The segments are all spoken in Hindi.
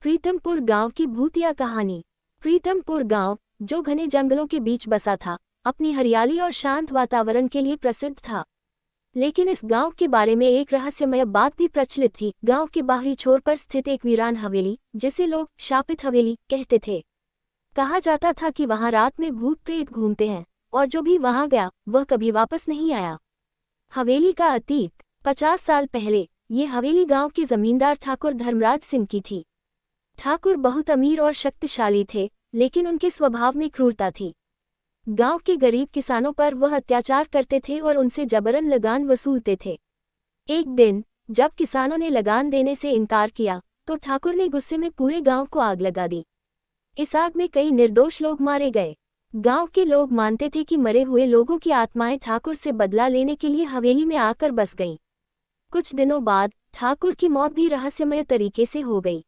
प्रीतमपुर गांव की भूतिया कहानी। प्रीतमपुर गांव, जो घने जंगलों के बीच बसा था, अपनी हरियाली और शांत वातावरण के लिए प्रसिद्ध था। लेकिन इस गांव के बारे में एक रहस्यमय बात भी प्रचलित थी। गांव के बाहरी छोर पर स्थित एक वीरान हवेली, जिसे लोग शापित हवेली कहते थे। कहा जाता था कि वहां रात में भूत प्रेत घूमते हैं, और जो भी वहां गया वह कभी वापस नहीं आया। हवेली का अतीत। 50 साल पहले ये हवेली गांव के जमींदार ठाकुर धर्मराज सिंह की थी। ठाकुर बहुत अमीर और शक्तिशाली थे, लेकिन उनके स्वभाव में क्रूरता थी। गांव के गरीब किसानों पर वह अत्याचार करते थे और उनसे जबरन लगान वसूलते थे। एक दिन जब किसानों ने लगान देने से इनकार किया, तो ठाकुर ने गुस्से में पूरे गांव को आग लगा दी। इस आग में कई निर्दोष लोग मारे गए। गांव के लोग मानते थे कि मरे हुए लोगों की आत्माएं ठाकुर से बदला लेने के लिए हवेली में आकर बस गईं। कुछ दिनों बाद ठाकुर की मौत भी रहस्यमय तरीके से हो गई।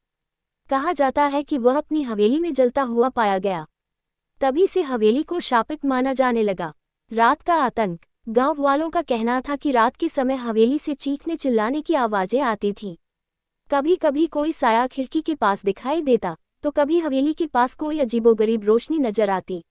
कहा जाता है कि वह अपनी हवेली में जलता हुआ पाया गया। तभी से हवेली को शापित माना जाने लगा। रात का आतंक। गांव वालों का कहना था कि रात के समय हवेली से चीखने चिल्लाने की आवाजें आती थीं। कभी कभी कोई साया खिड़की के पास दिखाई देता, तो कभी हवेली के पास कोई अजीबोगरीब रोशनी नजर आती।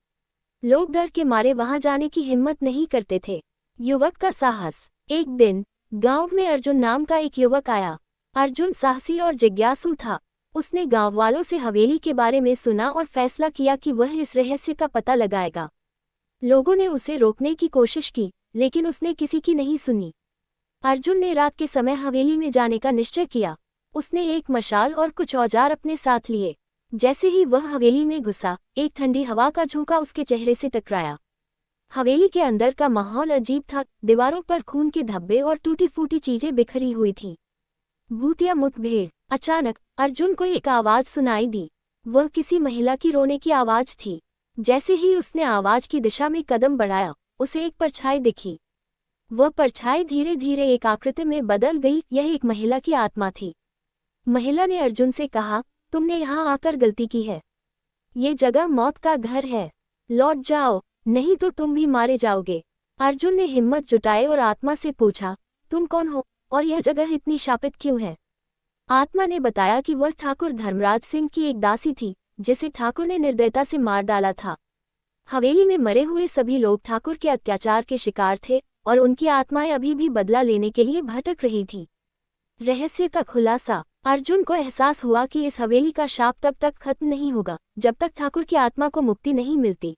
लोग डर के मारे वहां जाने की हिम्मत नहीं करते थे। युवक का साहस। एक दिन गांव में अर्जुन नाम का एक युवक आया। अर्जुन साहसी और जिज्ञासु था। उसने गांव वालों से हवेली के बारे में सुना और फैसला किया कि वह इस रहस्य का पता लगाएगा। लोगों ने उसे रोकने की कोशिश की, लेकिन उसने किसी की नहीं सुनी। अर्जुन ने रात के समय हवेली में जाने का निश्चय किया। उसने एक मशाल और कुछ औजार अपने साथ लिए। जैसे ही वह हवेली में घुसा, एक ठंडी हवा का झोंका उसके चेहरे से टकराया। हवेली के अंदर का माहौल अजीब था। दीवारों पर खून के धब्बे और टूटी फूटी चीजें बिखरी हुई थीं। भूतिया मुठभेड़। अचानक अर्जुन को एक आवाज सुनाई दी। वह किसी महिला की रोने की आवाज थी। जैसे ही उसने आवाज की दिशा में कदम बढ़ाया, उसे एक परछाई दिखी। वह परछाई धीरे धीरे एक आकृति में बदल गई। यह एक महिला की आत्मा थी। महिला ने अर्जुन से कहा, तुमने यहाँ आकर गलती की है। ये जगह मौत का घर है। लौट जाओ, नहीं तो तुम भी मारे जाओगे। अर्जुन ने हिम्मत जुटाई और आत्मा से पूछा, तुम कौन हो और यह जगह इतनी शापित क्यों है? आत्मा ने बताया कि वह ठाकुर धर्मराज सिंह की एक दासी थी, जिसे ठाकुर ने निर्दयता से मार डाला था। हवेली में मरे हुए सभी लोग ठाकुर के अत्याचार के शिकार थे, और उनकी आत्माएं अभी भी बदला लेने के लिए भटक रही थीं। रहस्य का खुलासा। अर्जुन को एहसास हुआ कि इस हवेली का शाप तब तक खत्म नहीं होगा, जब तक ठाकुर की आत्मा को मुक्ति नहीं मिलती।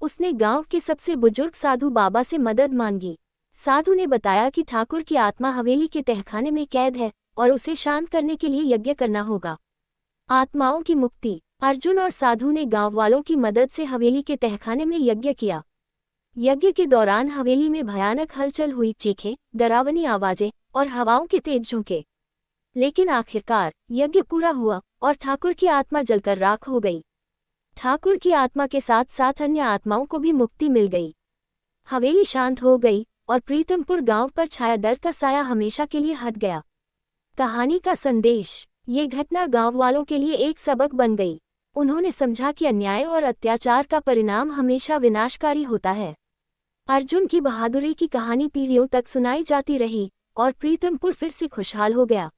उसने गांव के सबसे बुजुर्ग साधु बाबा से मदद मांगी। साधु ने बताया कि ठाकुर की आत्मा हवेली के तहखाने में कैद है, और उसे शांत करने के लिए यज्ञ करना होगा। आत्माओं की मुक्ति। अर्जुन और साधु ने गांव वालों की मदद से हवेली के तहखाने में यज्ञ किया। यज्ञ के दौरान हवेली में भयानक हलचल हुई। चीखें, डरावनी आवाजें और हवाओं के तेज झोंके। लेकिन आखिरकार यज्ञ पूरा हुआ और ठाकुर की आत्मा जलकर राख हो गई। ठाकुर की आत्मा के साथ साथ अन्य आत्माओं को भी मुक्ति मिल गई। हवेली शांत हो गई और प्रीतमपुर गांव पर छाया डर का साया हमेशा के लिए हट गया। कहानी का संदेश। ये घटना गांव वालों के लिए एक सबक बन गई। उन्होंने समझा कि अन्याय और अत्याचार का परिणाम हमेशा विनाशकारी होता है। अर्जुन की बहादुरी की कहानी पीढ़ियों तक सुनाई जाती रही, और प्रीतमपुर फिर से खुशहाल हो गया।